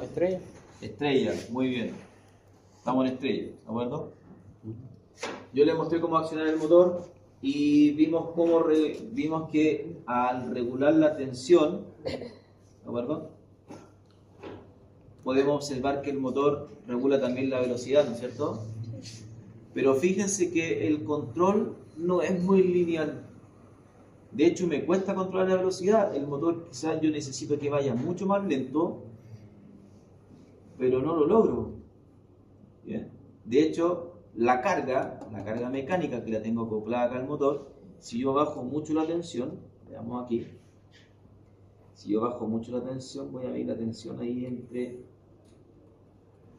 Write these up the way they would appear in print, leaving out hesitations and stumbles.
Estrella. Estrella, muy bien. Estamos en estrella, ¿de acuerdo? Yo les mostré cómo accionar el motor y vimos que al regular la tensión, ¿de acuerdo? Podemos observar que el motor regula también la velocidad, ¿no es cierto? Pero fíjense que el control no es muy lineal. De hecho, me cuesta controlar la velocidad. El motor quizás yo necesito que vaya mucho más lento, pero no lo logro. ¿Bien? De hecho, la carga mecánica que la tengo acoplada acá al motor, si yo bajo mucho la tensión, veamos aquí, si yo bajo mucho la tensión, voy a ver la tensión ahí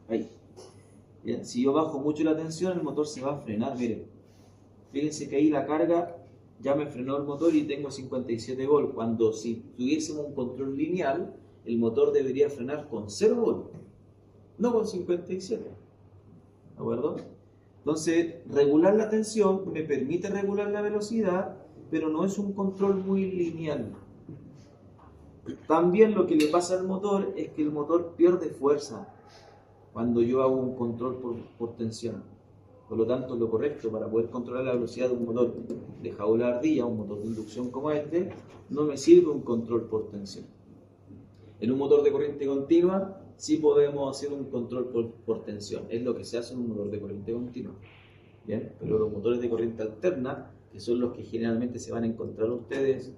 ahí. Bien, si yo bajo mucho la tensión, el motor se va a frenar, miren. Fíjense que ahí la carga ya me frenó el motor y tengo 57 volt, cuando si tuviésemos un control lineal, el motor debería frenar con 0 volt, no con 57. ¿De acuerdo? Entonces, regular la tensión me permite regular la velocidad, pero no es un control muy lineal. También lo que le pasa al motor es que el motor pierde fuerza cuando yo hago un control por tensión. Por lo tanto, lo correcto para poder controlar la velocidad de un motor de jaula ardilla, un motor de inducción como este, no me sirve un control por tensión. En un motor de corriente continua, sí podemos hacer un control por tensión. Es lo que se hace en un motor de corriente continua. ¿Bien? Pero los motores de corriente alterna, que son los que generalmente se van a encontrar ustedes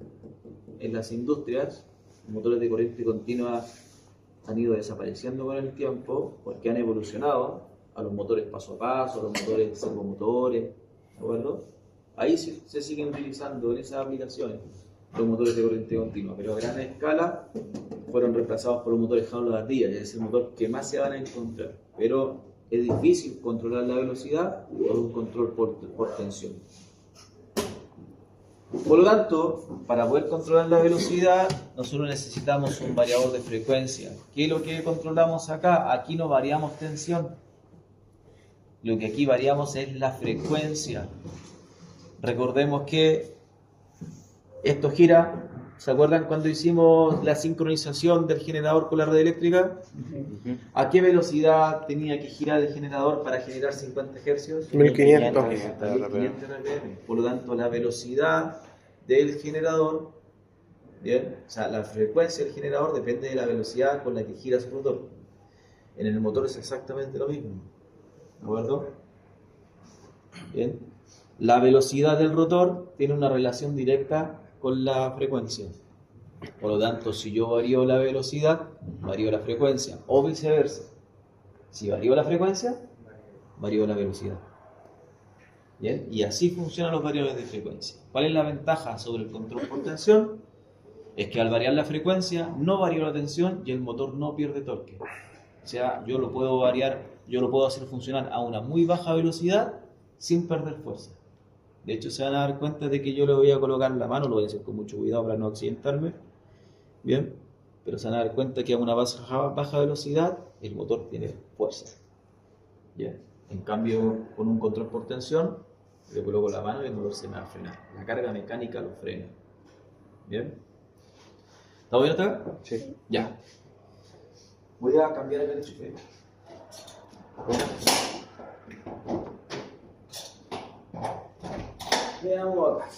en las industrias, los motores de corriente continua han ido desapareciendo con el tiempo porque han evolucionado a los motores paso a paso, a los motores servomotores, ¿de acuerdo? Ahí se siguen utilizando en esas aplicaciones los motores de corriente continua, pero a gran escala fueron reemplazados por los motores jaula de ardilla, es el motor que más se van a encontrar, pero es difícil controlar la velocidad por un control por tensión. Por lo tanto, para poder controlar la velocidad, nosotros necesitamos un variador de frecuencia. ¿Qué es lo que controlamos acá? Aquí no variamos tensión. Lo que aquí variamos es la frecuencia. Recordemos que esto gira. ¿Se acuerdan cuando hicimos la sincronización del generador con la red eléctrica? ¿A qué velocidad tenía que girar el generador para generar 50 Hz? 1500. 1500 RPM. Por lo tanto, la velocidad del generador, ¿bien? O sea, la frecuencia del generador depende de la velocidad con la que gira su rotor. En el motor es exactamente lo mismo. ¿De acuerdo? Bien. La velocidad del rotor tiene una relación directa con la frecuencia. Por lo tanto, si yo varío la velocidad, varío la frecuencia, o viceversa. Si varío la frecuencia, varío la velocidad. ¿Bien? Y así funcionan los variadores de frecuencia. ¿Cuál es la ventaja sobre el control por tensión? Es que al variar la frecuencia, no varío la tensión y el motor no pierde torque. O sea, yo lo puedo variar, yo lo puedo hacer funcionar a una muy baja velocidad sin perder fuerza. De hecho, se van a dar cuenta de que yo le voy a colocar la mano, lo voy a hacer con mucho cuidado para no accidentarme. Bien, pero se van a dar cuenta que a una baja velocidad el motor tiene fuerza. Bien, en cambio, con un control por tensión, le coloco la mano y el motor se me va a frenar. La carga mecánica lo frena. Bien, ¿está bien hasta acá? Sí. Ya. Voy a cambiar el enchufe. Veamos acá.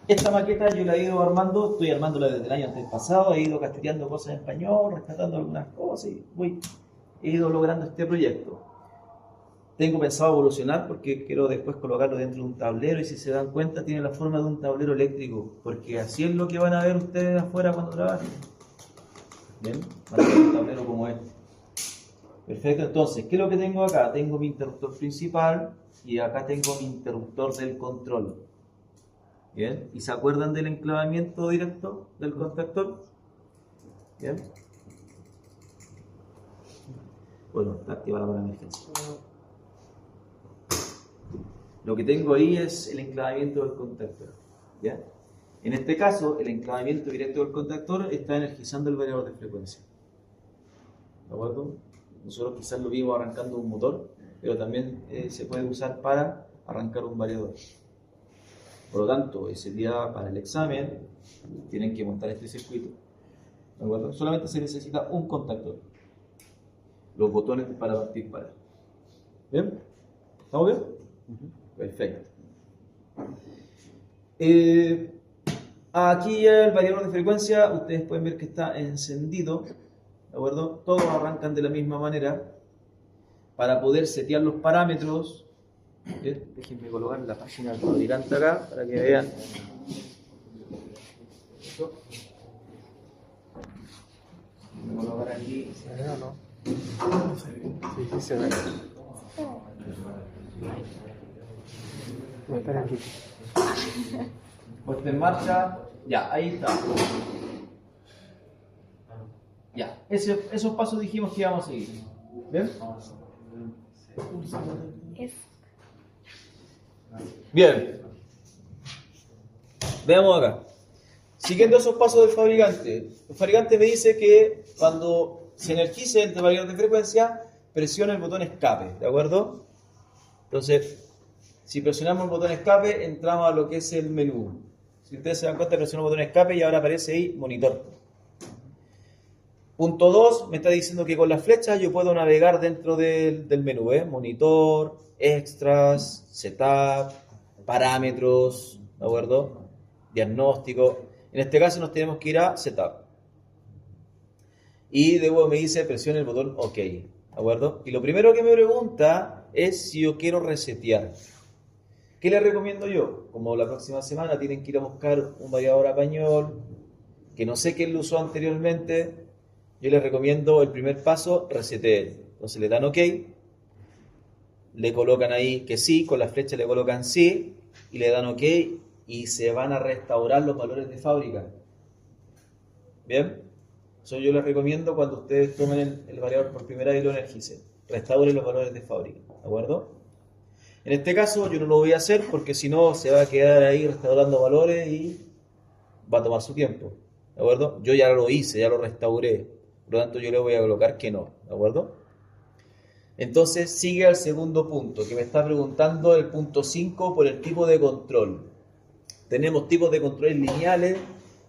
Esta maqueta yo la he ido armando, estoy armándola desde el año antes pasado, he ido casteteando cosas en español, rescatando algunas cosas y he ido logrando este proyecto. Tengo pensado evolucionar porque quiero después colocarlo dentro de un tablero y si se dan cuenta tiene la forma de un tablero eléctrico, porque así es lo que van a ver ustedes afuera cuando trabajen. ¿Bien? Van a ver un tablero como este. Perfecto, entonces, ¿qué es lo que tengo acá? Tengo mi interruptor principal y acá tengo mi interruptor del control. ¿Bien? ¿Y se acuerdan del enclavamiento directo del contactor? ¿Bien? Bueno, está activada para emergencia. Lo que tengo ahí es el enclavamiento del contactor. ¿Bien? En este caso, el enclavamiento directo del contactor está energizando el variador de frecuencia. ¿De acuerdo? Nosotros quizás lo vimos arrancando un motor, pero también se puede usar para arrancar un variador. Por lo tanto, ese día para el examen tienen que montar este circuito. ¿De acuerdo? Solamente se necesita un contactor. Los botones para partir para. ¿Bien? ¿Estamos bien? Perfecto. Aquí ya el variador de frecuencia, ustedes pueden ver que está encendido. ¿De acuerdo? Todos arrancan de la misma manera. Para poder setear los parámetros. ¿Bien? Déjenme colocar la página del fabricante acá para que vean. Voy a colocar aquí. ¿No? Sí, se ve. No, espera aquí. Puesta en marcha. Ya, ahí está. Ya, esos pasos dijimos que íbamos a seguir. ¿Bien? Bien. Veamos acá. Siguiendo esos pasos del fabricante. El fabricante me dice que cuando se energice el variador de frecuencia, presiona el botón escape, ¿de acuerdo? Entonces, si presionamos el botón escape, entramos a lo que es el menú. Si ustedes se dan cuenta, presiono el botón escape y ahora aparece ahí monitor. Punto 2, me está diciendo que con las flechas yo puedo navegar dentro del menú, monitor, extras, setup, parámetros, ¿de acuerdo? Diagnóstico. En este caso nos tenemos que ir a setup. Y de nuevo me dice presione el botón OK, ¿de acuerdo? Y lo primero que me pregunta es si yo quiero resetear. ¿Qué les recomiendo yo? Como la próxima semana tienen que ir a buscar un variador a pañol, que no sé quién lo usó anteriormente, yo les recomiendo el primer paso, reseteen. Entonces le dan OK, le colocan ahí que sí, con la flecha le colocan sí, y le dan OK, y se van a restaurar los valores de fábrica. ¿Bien? Eso yo les recomiendo cuando ustedes tomen el variador por primera vez y lo energicen. Restauren los valores de fábrica, ¿de acuerdo? En este caso yo no lo voy a hacer porque si no se va a quedar ahí restaurando valores y va a tomar su tiempo, ¿de acuerdo? Yo ya lo hice, ya lo restauré, por lo tanto yo le voy a colocar que no, ¿de acuerdo? Entonces sigue al segundo punto, que me está preguntando el punto 5 por el tipo de control. Tenemos tipos de controles lineales,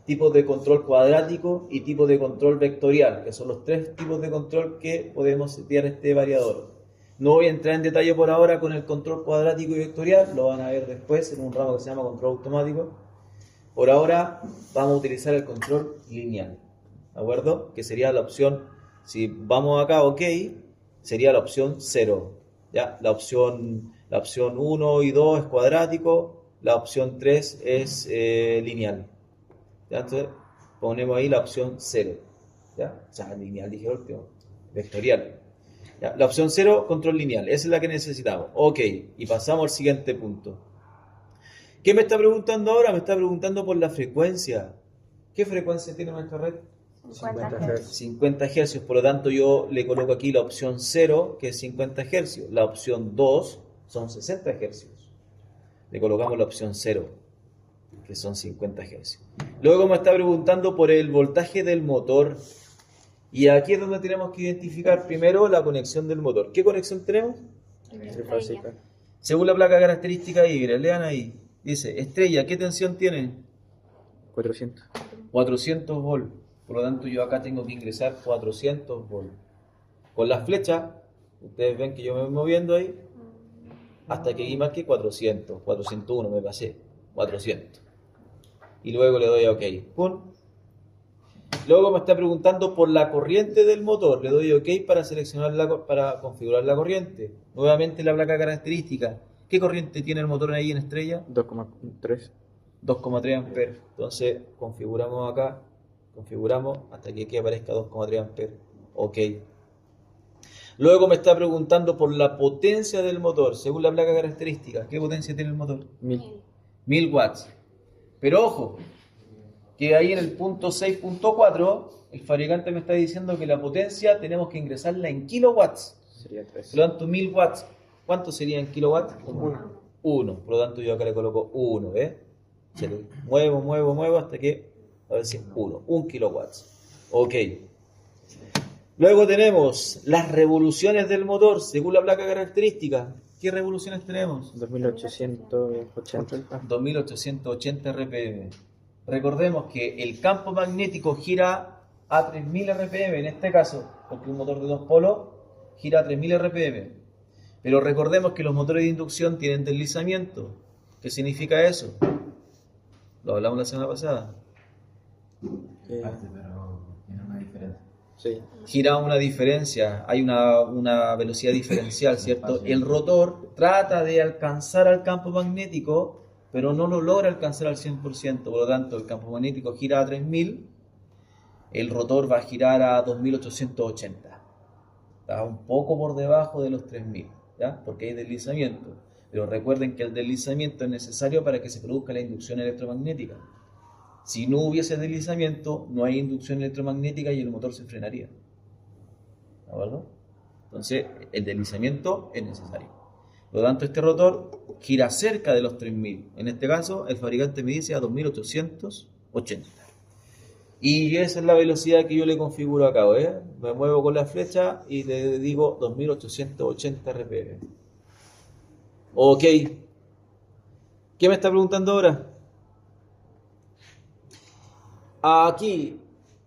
tipos de control cuadrático y tipos de control vectorial, que son los tres tipos de control que podemos setear este variador. No voy a entrar en detalle por ahora con el control cuadrático y vectorial, lo van a ver después en un ramo que se llama control automático. Por ahora vamos a utilizar el control lineal, ¿de acuerdo? Que sería la opción, si vamos acá, OK, sería la opción 0. ¿Ya? La opción 1 y 2 es cuadrático, la opción 3 es lineal. ¿Ya? Entonces ponemos ahí la opción 0. ¿Ya? O sea, lineal dije el último, vectorial. ¿Ya? La opción 0, control lineal, esa es la que necesitamos. OK, y pasamos al siguiente punto. ¿Qué me está preguntando ahora? Me está preguntando por la frecuencia. ¿Qué frecuencia tiene nuestra red? 50 Hz. 50 Hz, por lo tanto yo le coloco aquí la opción 0, que es 50 Hz. La opción 2 son 60 Hz. Le colocamos la opción 0, que son 50 Hz. Luego me está preguntando por el voltaje del motor. Y aquí es donde tenemos que identificar primero la conexión del motor. ¿Qué conexión tenemos? Trifásica. Según la placa característica híbrida, lean ahí. Dice, estrella, ¿qué tensión tiene? 400. 400 volts. Por lo tanto, yo acá tengo que ingresar 400 volts. Con las flechas, ustedes ven que yo me voy moviendo ahí, hasta que aquí marque 400. 401 me pasé. 400. Y luego le doy a OK. ¡Pum! Luego me está preguntando por la corriente del motor. Le doy OK para para configurar la corriente. Nuevamente la placa característica. ¿Qué corriente tiene el motor ahí en estrella? 2,3. 2,3 amperes. Entonces configuramos acá. Configuramos hasta que aquí aparezca 2,3 amperes. OK. Luego me está preguntando por la potencia del motor. Según la placa característica. ¿Qué potencia tiene el motor? 1000. 1000 watts. Pero ojo, que ahí en el punto 6.4 el fabricante me está diciendo que la potencia tenemos que ingresarla en kilowatts. Sería 3. Por lo tanto, 1000 watts, ¿cuánto sería en kilowatts? 1. 1. Por lo tanto, yo acá le coloco 1, ¿ves? Se le muevo hasta que, a ver si es 1. 1 kilowatts. OK. Luego tenemos las revoluciones del motor, según la placa característica. ¿Qué revoluciones tenemos? 2880. 2880 RPM. Recordemos que el campo magnético gira a 3000 RPM en este caso, porque un motor de 2 polos gira a 3000 RPM. Pero recordemos que los motores de inducción tienen deslizamiento. ¿Qué significa eso? Lo hablamos la semana pasada. Pero tiene una diferencia. Sí. Gira una diferencia, hay una velocidad diferencial, ¿cierto? El rotor trata de alcanzar al campo magnético, pero no lo logra alcanzar al 100%, por lo tanto el campo magnético gira a 3000, el rotor va a girar a 2880, está un poco por debajo de los 3000, ¿ya? Porque hay deslizamiento, pero recuerden que el deslizamiento es necesario para que se produzca la inducción electromagnética. Si no hubiese deslizamiento, no hay inducción electromagnética y el motor se frenaría. ¿De acuerdo? Entonces, el deslizamiento es necesario. Por lo tanto, este rotor gira cerca de los 3000. En este caso, el fabricante me dice a 2880. Y esa es la velocidad que yo le configuro acá, ¿eh? Me muevo con la flecha y le digo 2880 RPM. Ok. ¿Qué me está preguntando ahora? Aquí,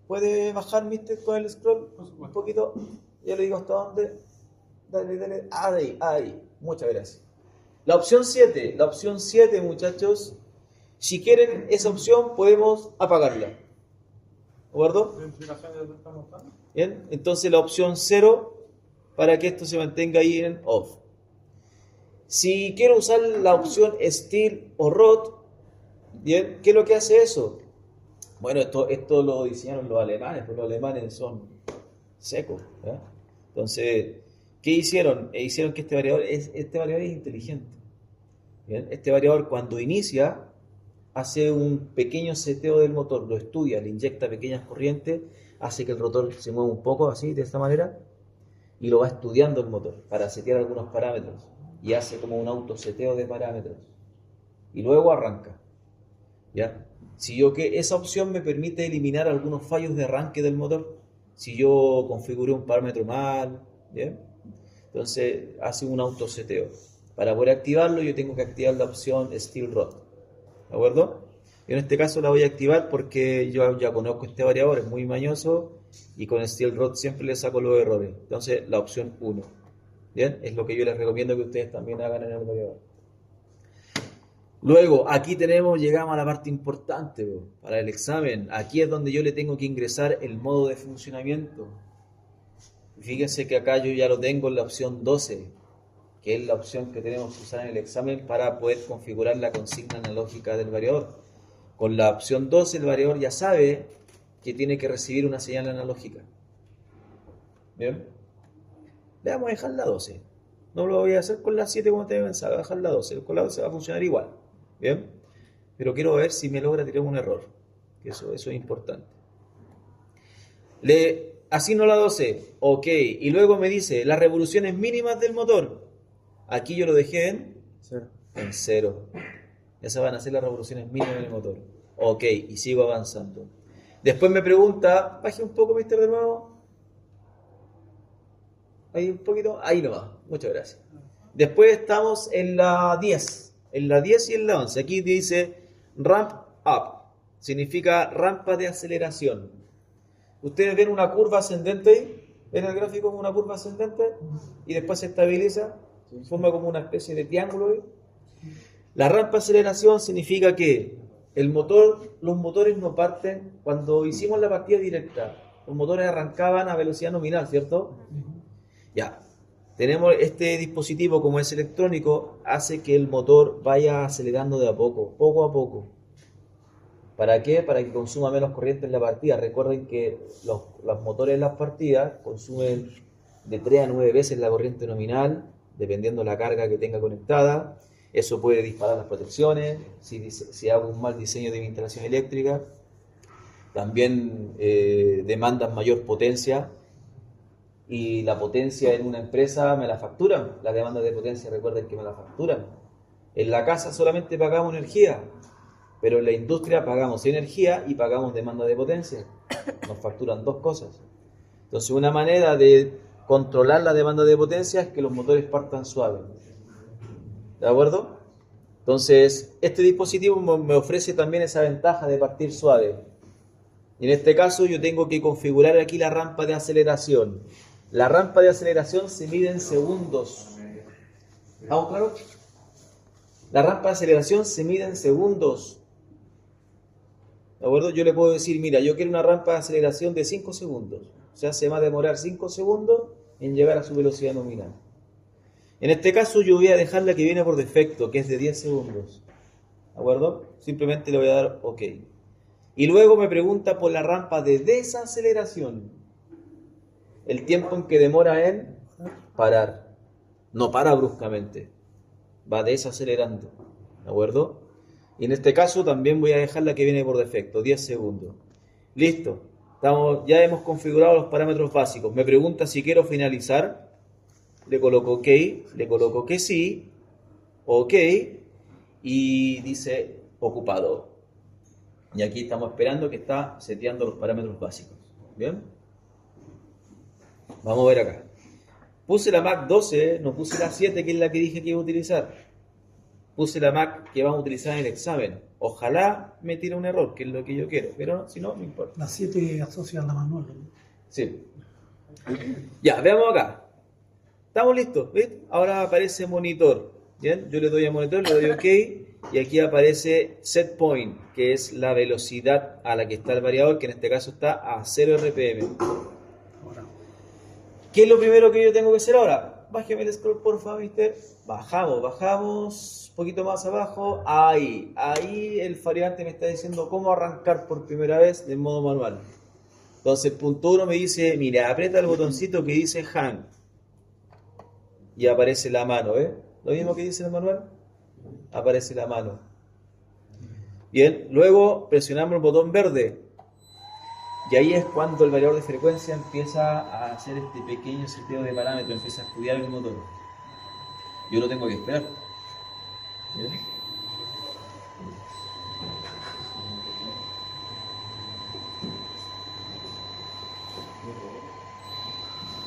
¿puede bajar, mister, con el scroll un poquito? Ya le digo hasta dónde. Dale. Ahí. Muchas gracias. La opción 7, muchachos. Si quieren esa opción, podemos apagarla. ¿De acuerdo? Bien, entonces la opción 0 para que esto se mantenga ahí en off. Si quiero usar la opción Steel o Rod, bien, ¿qué es lo que hace eso? Bueno, esto lo diseñaron los alemanes, porque los alemanes son secos, ¿verdad? Entonces, ¿qué hicieron? Hicieron que este variador es inteligente. ¿Bien? Este variador cuando inicia hace un pequeño seteo del motor, lo estudia, le inyecta pequeñas corrientes, hace que el rotor se mueva un poco así, de esta manera, y lo va estudiando el motor para setear algunos parámetros, y hace como un autoseteo de parámetros, y luego arranca, ¿ya? Esa opción me permite eliminar algunos fallos de arranque del motor, si yo configuré un parámetro mal, ¿bien? Entonces hace un autoseteo. Para poder activarlo yo tengo que activar la opción Steel Rod, ¿de acuerdo? En este caso la voy a activar porque yo ya conozco este variador, es muy mañoso y con Steel Rod siempre le saco los errores. Entonces la opción 1, ¿bien? Es lo que yo les recomiendo que ustedes también hagan en el variador. Luego, aquí llegamos a la parte importante para el examen. Aquí es donde yo le tengo que ingresar el modo de funcionamiento. Fíjense que acá yo ya lo tengo en la opción 12, que es la opción que tenemos que usar en el examen para poder configurar la consigna analógica del variador. Con la opción 12 el variador ya sabe que tiene que recibir una señal analógica. ¿Bien? Le vamos a dejar la 12. No lo voy a hacer con la 7 como te pensaba, voy a dejar la 12. Con la 12 va a funcionar igual. ¿Bien? Pero quiero ver si me logra tirar un error. Que eso es importante. Le asigno la 12. Ok. Y luego me dice las revoluciones mínimas del motor. Aquí yo lo dejé en 0. Esas van a ser las revoluciones mínimas del motor. Ok. Y sigo avanzando. Después me pregunta, baje un poco, mister, de nuevo. Ahí un poquito. Ahí nomás. Muchas gracias. Después estamos en la 10. En la 10 y en la 11. Aquí dice ramp up. Significa rampa de aceleración. Ustedes ven una curva ascendente ahí. ¿Ven el gráfico como una curva ascendente? Y después se estabiliza. Forma como una especie de triángulo ahí. La rampa de aceleración significa que los motores no parten. Cuando hicimos la partida directa, los motores arrancaban a velocidad nominal, ¿cierto? Ya. Tenemos este dispositivo, como es electrónico, hace que el motor vaya acelerando de a poco a poco. ¿Para qué? Para que consuma menos corriente en la partida. Recuerden que los motores en las partidas consumen de 3 a 9 veces la corriente nominal, dependiendo de la carga que tenga conectada. Eso puede disparar las protecciones, si hago un mal diseño de mi instalación eléctrica. También demandan mayor potencia. Y la potencia en una empresa me la facturan. Las demandas de potencia, recuerden que me la facturan. En la casa solamente pagamos energía, pero en la industria pagamos energía y pagamos demanda de potencia. Nos facturan dos cosas. Entonces, una manera de controlar la demanda de potencia es que los motores partan suaves. ¿De acuerdo? Entonces, este dispositivo me ofrece también esa ventaja de partir suave. Y en este caso yo tengo que configurar aquí la rampa de aceleración. La rampa de aceleración se mide en segundos. ¿Estamos claros? La rampa de aceleración se mide en segundos. ¿De acuerdo? Yo le puedo decir, mira, yo quiero una rampa de aceleración de 5 segundos. O sea, se va a demorar 5 segundos en llegar a su velocidad nominal. En este caso yo voy a dejar la que viene por defecto, que es de 10 segundos. ¿De acuerdo? Simplemente le voy a dar OK. Y luego me pregunta por la rampa de desaceleración. El tiempo en que demora en parar. No para bruscamente. Va desacelerando. ¿De acuerdo? Y en este caso también voy a dejar la que viene por defecto, 10 segundos. Listo. Ya hemos configurado los parámetros básicos. Me pregunta si quiero finalizar. Le coloco OK. Le coloco que sí. OK. Y dice ocupado. Y aquí estamos esperando que está seteando los parámetros básicos. ¿Bien? Vamos a ver acá. Puse la Mac 12, no puse la 7, que es la que dije que iba a utilizar. Puse la Mac que vamos a utilizar en el examen. Ojalá me tire un error, que es lo que yo quiero. Pero si no, no importa. La 7 asocia a la manual, ¿no? Sí. Ya, veamos acá. ¿Estamos listos? ¿Ves? Ahora aparece monitor. ¿Bien? Yo le doy a monitor, le doy OK. Y aquí aparece set point, que es la velocidad a la que está el variador, que en este caso está a 0 RPM. ¿Qué es lo primero que yo tengo que hacer ahora? Bájeme el scroll, por favor, mister. Bajamos, un poquito más abajo. Ahí el fabricante me está diciendo cómo arrancar por primera vez de modo manual. Entonces el punto 1 me dice, mira, aprieta el botoncito que dice hang. Y aparece la mano, ¿ves? Lo mismo que dice el manual. Aparece la mano. Bien, luego presionamos el botón verde. Y ahí es cuando el variador de frecuencia empieza a hacer este pequeño seteo de parámetros, empieza a estudiar el motor. Yo lo tengo que esperar. ¿Bien?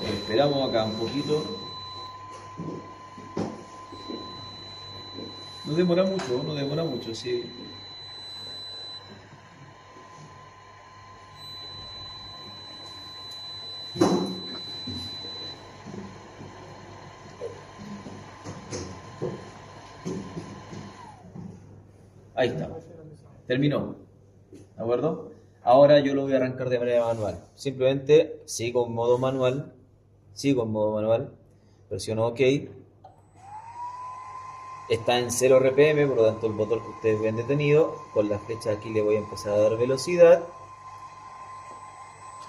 Esperamos acá un poquito. No demora mucho, sí. Ahí está. Terminó. ¿De acuerdo? Ahora yo lo voy a arrancar de manera manual. Simplemente sigo en modo manual. Presiono OK. Está en 0 RPM, por lo tanto el motor que ustedes ven detenido. Con la flecha aquí le voy a empezar a dar velocidad.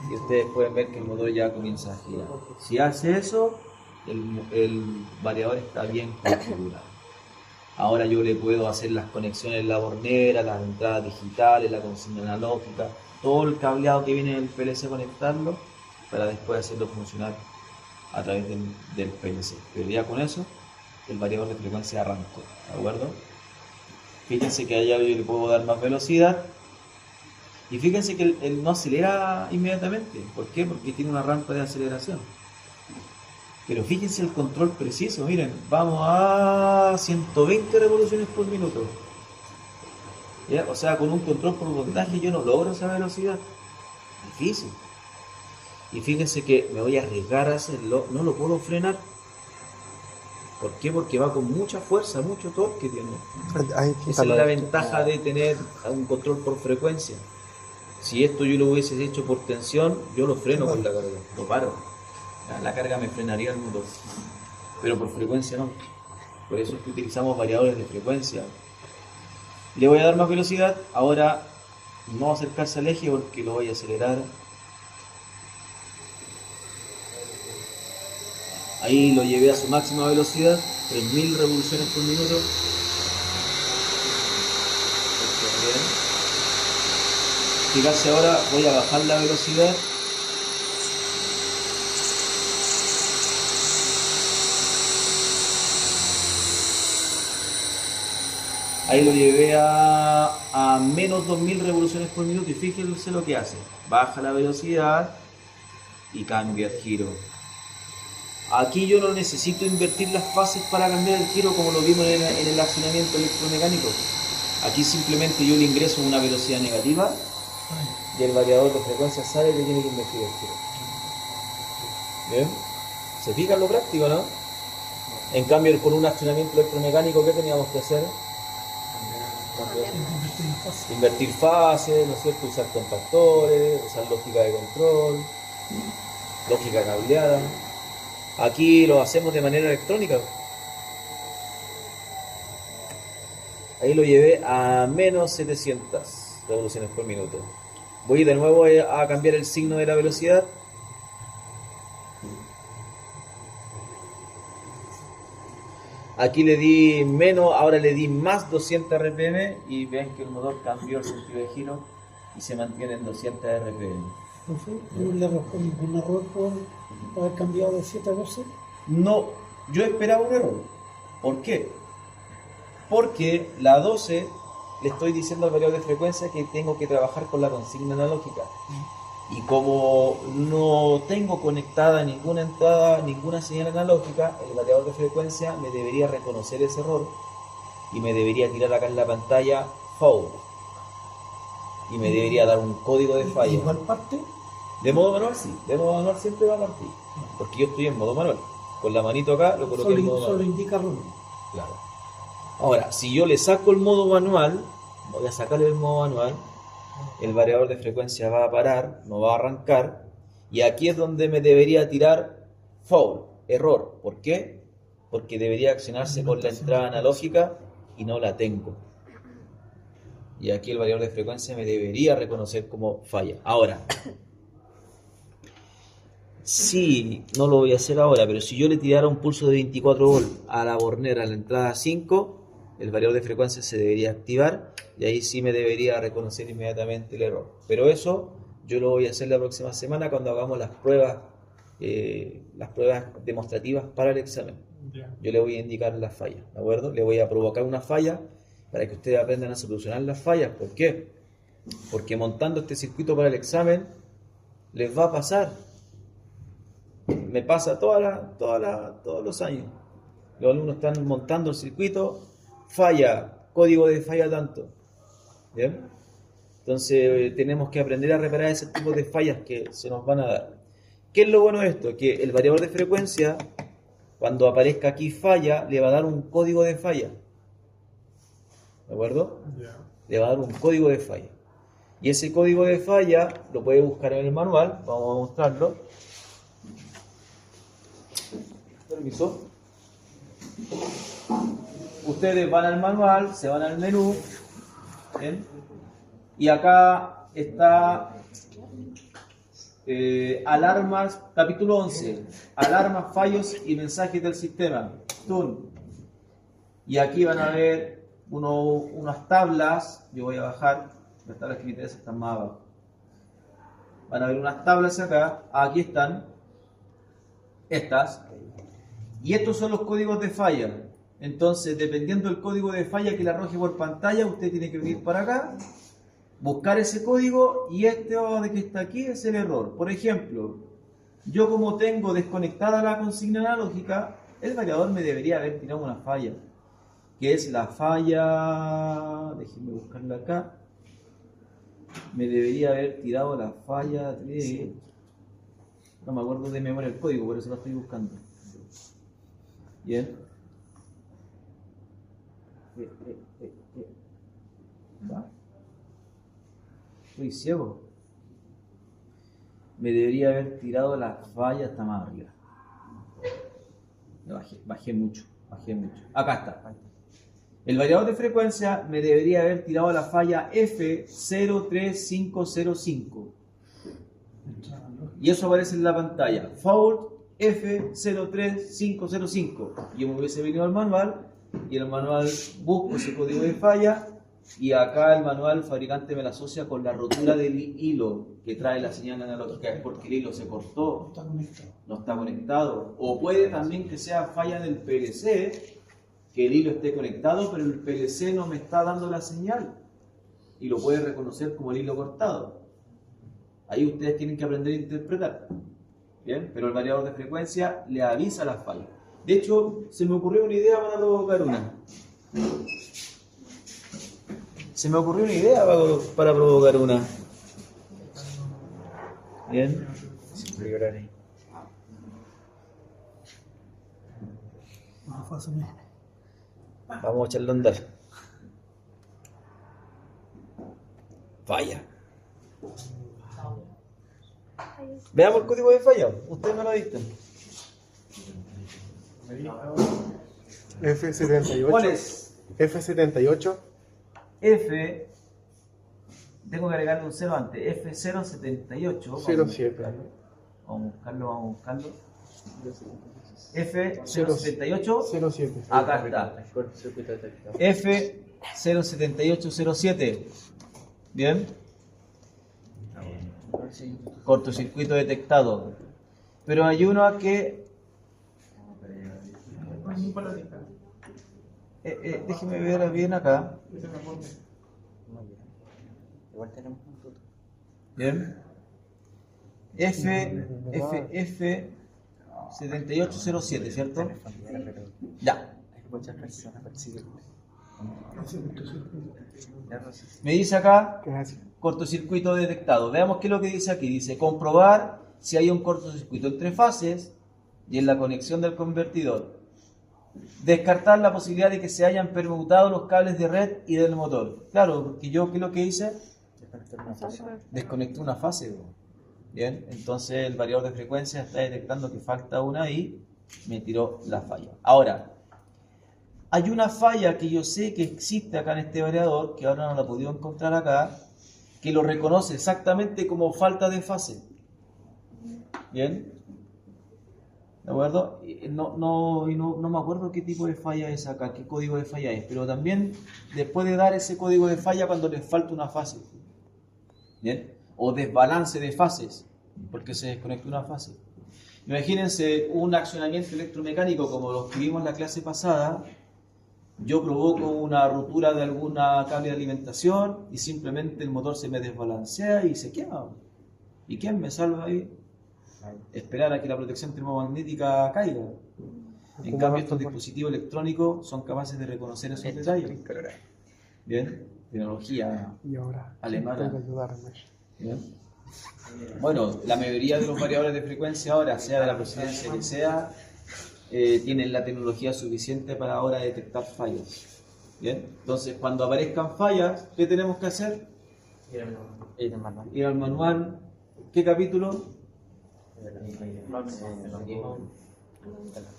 Y ustedes pueden ver que el motor ya comienza a girar. Si hace eso, el variador está bien configurado. Ahora yo le puedo hacer las conexiones en la bornera, las entradas digitales, la consigna analógica, todo el cableado que viene del PLC, conectarlo para después hacerlo funcionar a través del PLC. Pero ya con eso, el variador de frecuencia arrancó, ¿de acuerdo? Fíjense que allá yo le puedo dar más velocidad y fíjense que él no acelera inmediatamente. ¿Por qué? Porque tiene una rampa de aceleración. Pero fíjense el control preciso, miren, vamos a 120 revoluciones por minuto. ¿Ya? O sea, con un control por voltaje yo no logro esa velocidad. Difícil. Y fíjense que me voy a arriesgar a hacerlo, no lo puedo frenar. ¿Por qué? Porque va con mucha fuerza, mucho torque tiene. Esa es la ventaja de tener un control por frecuencia. Si esto yo lo hubiese hecho por tensión, yo lo freno con la carga, lo paro. La carga me frenaría el motor, pero por frecuencia no. Por eso es que utilizamos variadores de frecuencia. Le voy a dar más velocidad. Ahora no va a acercarse al eje porque lo voy a acelerar. Ahí lo llevé a su máxima velocidad, 3000 revoluciones por minuto. Bien. Fíjense, ahora voy a bajar la velocidad. Ahí lo llevé a menos 2000 revoluciones por minuto y fíjense lo que hace. Baja la velocidad y cambia el giro. Aquí yo no necesito invertir las fases para cambiar el giro como lo vimos en el accionamiento electromecánico. Aquí simplemente yo le ingreso una velocidad negativa y el variador de frecuencia sabe que tiene que invertir el giro. ¿Bien? ¿Se fijan lo práctico, no? En cambio, con un accionamiento electromecánico, ¿qué teníamos que hacer? Invertir fases, ¿no es cierto? Usar compactores, usar lógica de control, lógica cableada. Aquí lo hacemos de manera electrónica. Ahí lo llevé a menos 700 revoluciones por minuto. Voy de nuevo a cambiar el signo de la velocidad. Aquí le di menos, ahora le di más 200 RPM y ven que el motor cambió el sentido de giro y se mantiene en 200 RPM. ¿No le arrojó ningún error por haber cambiado de 7 a 12? No, yo esperaba un error. ¿Por qué? Porque la 12 le estoy diciendo al variador de frecuencia que tengo que trabajar con la consigna analógica. Y como no tengo conectada ninguna entrada, ninguna señal analógica, el variador de frecuencia me debería reconocer ese error y me debería tirar acá en la pantalla fault. Y me debería dar un código de falla. ¿Igual parte? De modo manual sí, de modo manual siempre va a partir. Porque yo estoy en modo manual. Con la manito acá lo coloqué en modo manual. Solo indica error. Claro. Ahora, si yo le saco el modo manual, voy a sacarle el modo manual, el variador de frecuencia va a parar, no va a arrancar, y aquí es donde me debería tirar fault, error. ¿Por qué? Porque debería accionarse con la entrada analógica y no la tengo. Y aquí el variador de frecuencia me debería reconocer como falla. Ahora, si, no lo voy a hacer ahora, pero si yo le tirara un pulso de 24 volts a la bornera a la entrada 5, el variador de frecuencia se debería activar y ahí sí me debería reconocer inmediatamente el error. Pero eso yo lo voy a hacer la próxima semana cuando hagamos las pruebas demostrativas para el examen. Yo le voy a indicar las fallas, ¿de acuerdo? Le voy a provocar una falla para que ustedes aprendan a solucionar las fallas. ¿Por qué? Porque montando este circuito para el examen les va a pasar. Me pasa todos los años. Los alumnos están montando el circuito, falla, código de falla tanto. ¿Bien? Entonces tenemos que aprender a reparar ese tipo de fallas que se nos van a dar. ¿Qué es lo bueno de esto? Que el variador de frecuencia, cuando aparezca aquí falla, le va a dar un código de falla. ¿De acuerdo? Le va a dar un código de falla. Y ese código de falla lo puede buscar en el manual. Vamos a mostrarlo. Permiso. Ustedes van al manual, se van al menú, ¿bien? Y acá está alarmas, capítulo 11, alarmas, fallos y mensajes del sistema, TUN. Y aquí van a ver unas tablas, yo voy a bajar, las tablas que me interesan están más abajo. Van a ver unas tablas acá, aquí están, estas. Y estos son los códigos de falla. Entonces, dependiendo del código de falla que le arroje por pantalla, usted tiene que venir para acá, buscar ese código y este de que está aquí es el error. Por ejemplo, yo como tengo desconectada la consigna analógica, el variador me debería haber tirado una falla, que es la falla, déjenme buscarla acá, me debería haber tirado la falla de, no me acuerdo de memoria el código, por eso lo estoy buscando. Bien. ¿Va? Estoy ciego. Me debería haber tirado la falla hasta más arriba. Bajé mucho. Acá está. El variador de frecuencia me debería haber tirado la falla F03505. Y eso aparece en la pantalla. Fault F03505. Yo me hubiese venido al manual y en el manual busco ese código de falla y acá el manual el fabricante me la asocia con la rotura del hilo que trae la señal analógica. Es porque el hilo se cortó, no está conectado. O puede también que sea falla del PLC, que el hilo esté conectado pero el PLC no me está dando la señal y lo puede reconocer como el hilo cortado. Ahí ustedes tienen que aprender a interpretar. Bien, pero el variador de frecuencia le avisa las fallas. De hecho, se me ocurrió una idea para provocar una. Bien. Sin librar ahí. Una fase menos. Vamos a echarlo a andar. Falla. Veamos el código de falla. Ustedes me lo dicen. F78. ¿Cuál es? F78. F. Tengo que agregarle un 0 antes. F078. 07. Vamos a buscarlo. F078. 07. Acá está. Cortocircuito detectado. F07807. Bien. Cortocircuito detectado. Pero hay uno que. Déjeme ver bien acá. Igual tenemos un fruto. Bien. F7807, ¿cierto? Ya. Hay muchas personas persiguiendo. Me dice acá ¿Qué es así? cortocircuito detectado. Veamos qué es lo que dice aquí. Dice comprobar si hay un cortocircuito entre fases y en la conexión del convertidor. Descartar la posibilidad de que se hayan permutado los cables de red y del motor. Claro, porque yo, ¿qué es lo que hice? Desconecté una fase. Bro. Bien, entonces el variador de frecuencia está detectando que falta una y me tiró la falla. Ahora, hay una falla que yo sé que existe acá en este variador, que ahora no la he podido encontrar acá, que lo reconoce exactamente como falta de fase. Bien. ¿De acuerdo? No me acuerdo qué tipo de falla es acá, qué código de falla es, pero también después de dar ese código de falla cuando les falta una fase. ¿Bien? O desbalance de fases, porque se desconectó una fase. Imagínense un accionamiento electromecánico como los que vimos en la clase pasada. Yo provoco una rotura de alguna cable de alimentación y simplemente el motor se me desbalancea y se quema. ¿Y quién me salva ahí? Esperar a que la protección termomagnética caiga. En cambio, estos dispositivos electrónicos son capaces de reconocer esos detalles. Bien, tecnología Y ahora, alemana. tengo que ayudarme. Bien. Bueno, la mayoría de los variadores de frecuencia ahora, sea de la procedencia que sea, tienen la tecnología suficiente para ahora detectar fallas. Bien, entonces cuando aparezcan fallas, ¿qué tenemos que hacer? Ir al manual. ¿Qué capítulo?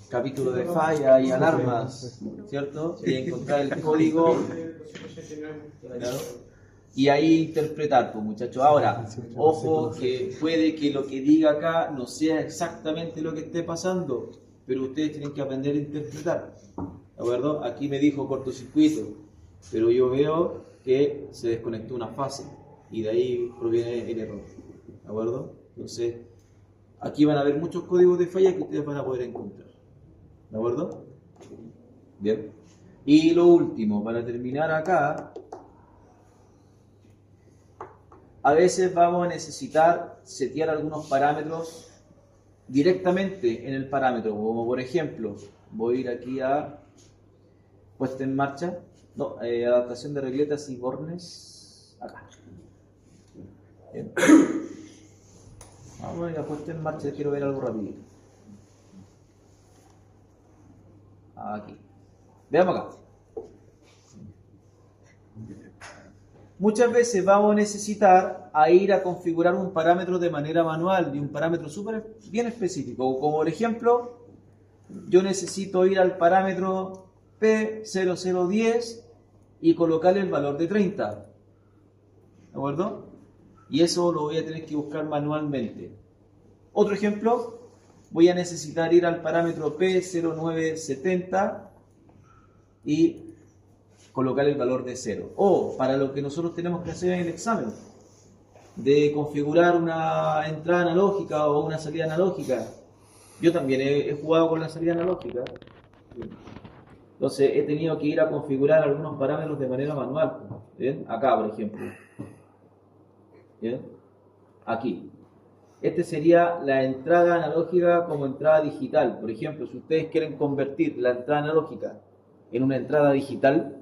Capítulo de falla y alarmas, ¿cierto? Y encontrar el código, claro, y ahí interpretar, pues muchachos. Ahora, ojo que puede que lo que diga acá no sea exactamente lo que esté pasando, pero ustedes tienen que aprender a interpretar, ¿de acuerdo? Aquí me dijo cortocircuito, pero yo veo que se desconectó una fase y de ahí proviene el error, ¿de acuerdo? Entonces, aquí van a haber muchos códigos de falla que ustedes van a poder encontrar. ¿De acuerdo? Bien. Y lo último, para terminar acá, a veces vamos a necesitar setear algunos parámetros directamente en el parámetro, como por ejemplo, voy a ir aquí a puesta en marcha, no, adaptación de regletas y bornes, acá. Bien. Vamos a ir a puesta en marcha, quiero ver algo rapidito. Aquí. Veamos acá. Muchas veces vamos a necesitar ir a configurar un parámetro de manera manual y un parámetro súper bien específico. Como por ejemplo, yo necesito ir al parámetro P0010 y colocarle el valor de 30. ¿De acuerdo? Y eso lo voy a tener que buscar manualmente. Otro ejemplo, voy a necesitar ir al parámetro P0970 y colocar el valor de 0. O para lo que nosotros tenemos que hacer en el examen, de configurar una entrada analógica o una salida analógica. Yo también he jugado con la salida analógica. Entonces he tenido que ir a configurar algunos parámetros de manera manual. ¿Bien? Acá, por ejemplo. ¿Bien? Aquí. Este sería la entrada analógica como entrada digital. Por ejemplo, si ustedes quieren convertir la entrada analógica en una entrada digital,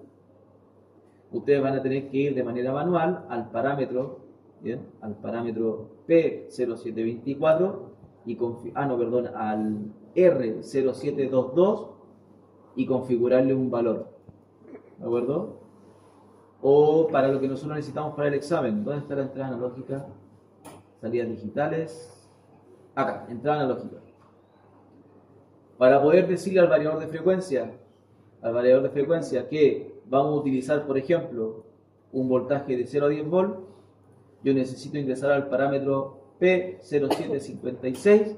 ustedes van a tener que ir de manera manual al parámetro ¿bien? Al parámetro P0724 y al R0722 y configurarle un valor, ¿de acuerdo? O para lo que nosotros necesitamos para el examen, ¿dónde está la entrada analógica? Salidas digitales, acá, entrada analógica. Para poder decirle al variador de frecuencia que vamos a utilizar, por ejemplo, un voltaje de 0 a 10 volt, yo necesito ingresar al parámetro P0756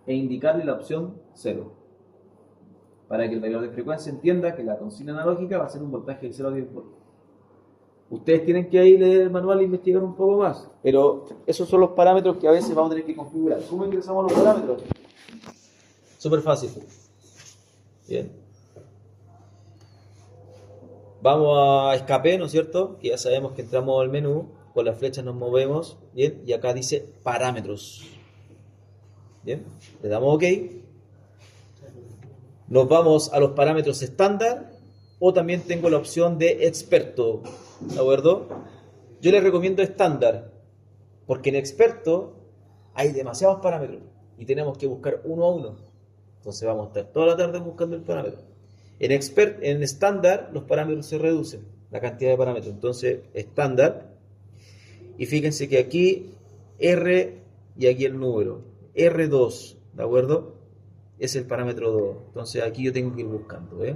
e indicarle la opción 0, para que el variador de frecuencia entienda que la consigna analógica va a ser un voltaje de 0 a 10 volt. Ustedes tienen que ahí leer el manual e investigar un poco más, pero esos son los parámetros que a veces vamos a tener que configurar. ¿Cómo ingresamos los parámetros? Súper fácil. Bien. Vamos a escape, ¿no es cierto? Que ya sabemos que entramos al menú, con las flechas nos movemos, bien, y acá dice parámetros. Bien, le damos OK. Nos vamos a los parámetros estándar, o también tengo la opción de experto, ¿de acuerdo? Yo les recomiendo estándar, porque en experto hay demasiados parámetros y tenemos que buscar uno a uno. Entonces vamos a estar toda la tarde buscando el parámetro. En estándar los parámetros se reducen, la cantidad de parámetros. Entonces estándar, y fíjense que aquí R y aquí el número R2, ¿de acuerdo? Es el parámetro 2. Entonces aquí yo tengo que ir buscando, ¿eh?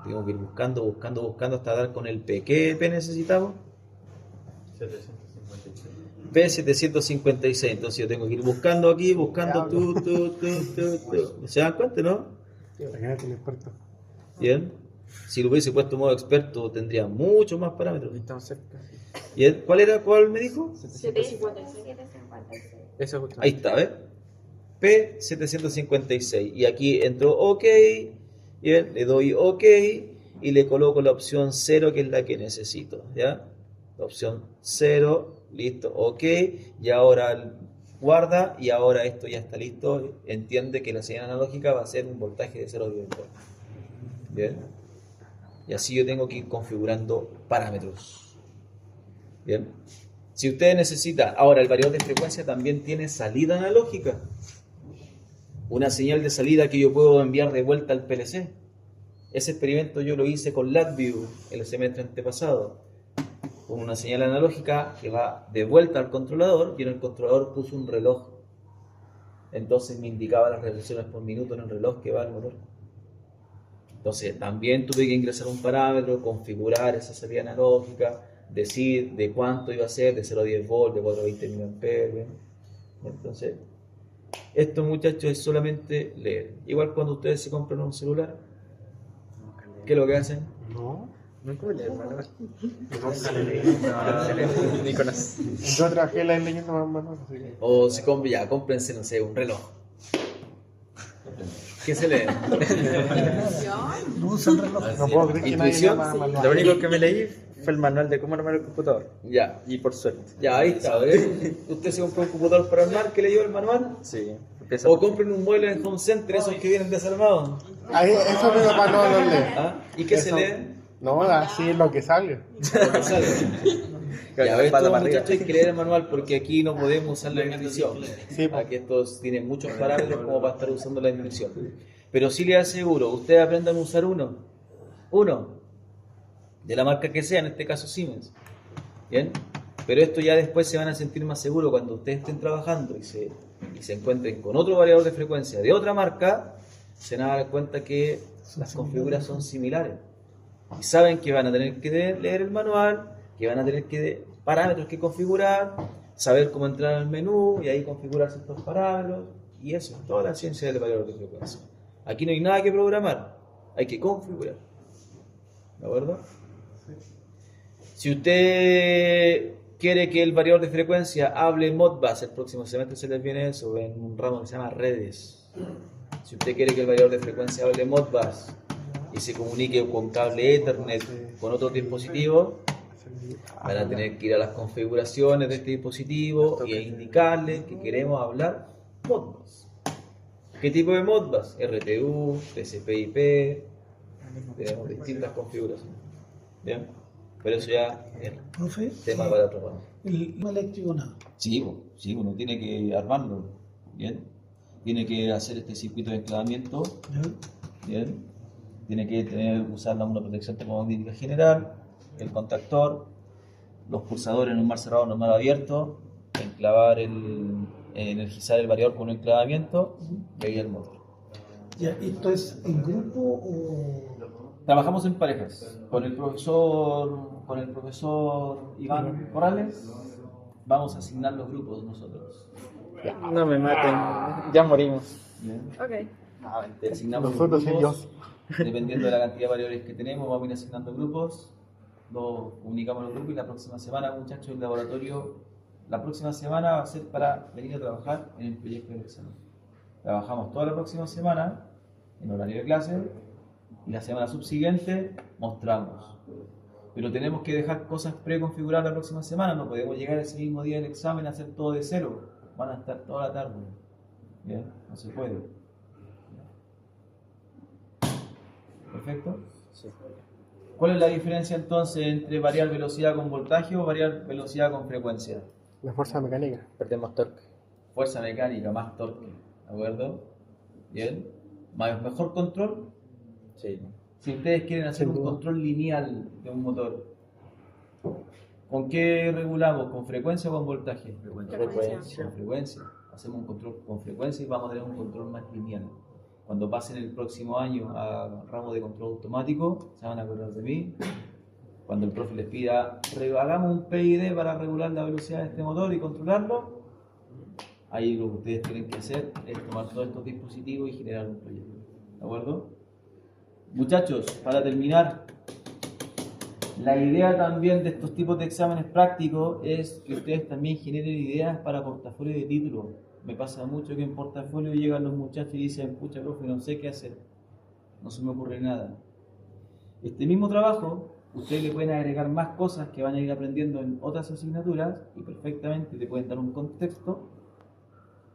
Tengo que ir buscando hasta dar con el P. ¿Qué P necesitamos? 756. P756. Entonces yo tengo que ir buscando aquí, buscando tú. ¿Se dan cuenta, no? Imagínate el experto. Bien. Si lo hubiese puesto en modo experto tendría muchos más parámetros. Estamos cerca. Bien. ¿Cuál me dijo? 756. Eso justo. Ahí está, ¿ves? P756. Y aquí entro OK. Bien, le doy OK y le coloco la opción 0, que es la que necesito, ¿ya? La opción 0, listo, OK. Y ahora guarda, y ahora esto ya está listo. Entiende que la señal analógica va a ser un voltaje de 0 a 10 volt. Bien. Y así yo tengo que ir configurando parámetros. Bien. Si ustedes necesitan, ahora el variador de frecuencia también tiene salida analógica. Una señal de salida que yo puedo enviar de vuelta al PLC. Ese experimento yo lo hice con LabVIEW el semestre antepasado. Con una señal analógica que va de vuelta al controlador, y en el controlador puse un reloj. Entonces me indicaba las revoluciones por minuto en el reloj que va al motor. Entonces también tuve que ingresar un parámetro, configurar esa salida analógica, decir de cuánto iba a ser, de 0 a 10 volt, de 4 a 20 mA. Entonces, esto, muchachos, es solamente leer.Igual cuando ustedes se compran un celular, ¿qué es lo que hacen? No. Nunca me leí, hermano. Nunca le leí. Nicolás. Yo trabajé la leyendo más manual, así que. O si cómprense, no sé, un reloj. ¿Qué se lee? No usa el reloj. No puedo creer que nadie Intuición. lea más Lo manual. único que me leí fue el manual de cómo armar el computador. Ya, Y por suerte. ya, ahí está, ¿ves? Usted se compró un computador para armar, ¿qué leyó el manual? Sí. Empieza O compren un mueble en Home Center, esos que vienen desarmados. Ahí, eso mi papá no lo lee. ¿Ah? ¿Y qué se Eso. lee? No, así es lo que sale. Ya ves, Espalda todo, para arriba. muchachos, hay que leer el manual porque aquí no podemos usar la intuición. Sí, pues. Aquí estos tienen muchos parámetros como para estar usando la intuición. Pero sí les aseguro, ustedes aprendan a usar uno, de la marca que sea, en este caso Siemens. ¿Bien? Pero esto ya después se van a sentir más seguros cuando ustedes estén trabajando y se encuentren con otro variador de frecuencia de otra marca, se van a dar cuenta que las configuras son similares. Y saben que van a tener que leer el manual, que van a tener que parámetros que configurar, saber cómo entrar al menú y ahí configurar ciertos parámetros. Y eso es toda la ciencia del variador de frecuencia. Aquí no hay nada que programar, hay que configurar. ¿De acuerdo? Si usted quiere que el variador de frecuencia hable Modbus, el próximo semestre se les viene eso en un ramo que se llama redes. Si usted quiere que el variador de frecuencia hable Modbus y se comunique con cable Ethernet con otro dispositivo, van a tener que ir a las configuraciones de este dispositivo e indicarle que queremos hablar Modbus. ¿Qué tipo de Modbus? RTU, TCP/IP, tenemos distintas configuraciones. ¿Bien? Pero eso ya es Profe, tema para otro programa. el eléctrico nada. Sí, sí, uno tiene que armarlo, ¿bien? Tiene que hacer este circuito de enclavamiento, ¿Ya? ¿bien? Tiene que usar una protección termomagnética general, el contactor, los pulsadores en un mar cerrado o en un mar abierto, energizar el variador con un enclavamiento y ahí el motor. Ya, ¿esto es en grupo o...? Trabajamos en parejas. Con el profesor Iván Corrales vamos a asignar los grupos nosotros. No me maten, ya morimos. ¿Bien? Ok. Te asignamos los Nosotros y grupos, dependiendo de la cantidad de variables que tenemos, vamos a ir asignando grupos, los comunicamos los grupos y la próxima semana, muchachos, el laboratorio, la próxima semana va a ser para venir a trabajar en el proyecto del examen. Trabajamos toda la próxima semana en horario de clase y la semana subsiguiente mostramos. Pero tenemos que dejar cosas preconfiguradas la próxima semana, no podemos llegar ese mismo día del examen a hacer todo de cero, van a estar toda la tarde. ¿Bien? No se puede. ¿Perfecto? ¿Cuál es la diferencia entonces entre variar velocidad con voltaje o variar velocidad con frecuencia? La fuerza mecánica. Perdemos torque. Fuerza mecánica más torque, ¿de acuerdo? Bien. Mejor control. Sí. Si ustedes quieren hacer Sin un duda. control lineal de un motor, ¿con qué regulamos? ¿Con frecuencia o con voltaje? Frecuencia. Con frecuencia. Hacemos un control con frecuencia y vamos a tener un control más lineal. Cuando pasen el próximo año a ramo de control automático, se van a acordar de mí. Cuando el profe les pida, hagamos un PID para regular la velocidad de este motor y controlarlo, ahí lo que ustedes tienen que hacer es tomar todos estos dispositivos y generar un proyecto. ¿De acuerdo? Muchachos, para terminar, la idea también de estos tipos de exámenes prácticos es que ustedes también generen ideas para portafolio de título. Me pasa mucho que en portafolio llegan los muchachos y dicen, pucha, profe, no sé qué hacer, no se me ocurre nada. Este mismo trabajo, ustedes le pueden agregar más cosas que van a ir aprendiendo en otras asignaturas y perfectamente te pueden dar un contexto,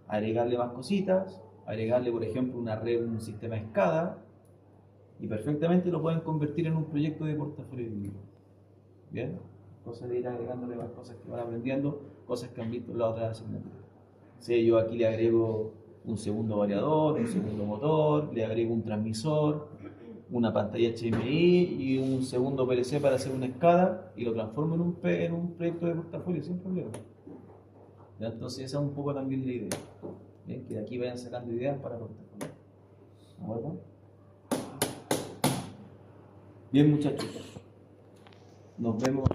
agregarle más cositas, agregarle, por ejemplo, una red, un sistema SCADA, y perfectamente lo pueden convertir en un proyecto de portafolio de título. ¿Bien? Cosa de ir agregándole más cosas que van aprendiendo, cosas que han visto en las otras asignaturas. Si yo aquí le agrego un segundo variador, un segundo motor, le agrego un transmisor, una pantalla HMI y un segundo PLC para hacer una SCADA y lo transformo en un proyecto de portafolio sin problema. ¿Ya? Entonces esa es un poco también la idea. ¿Bien? Que de aquí vayan sacando ideas para portafolio. ¿De acuerdo? Bien, muchachos. Nos vemos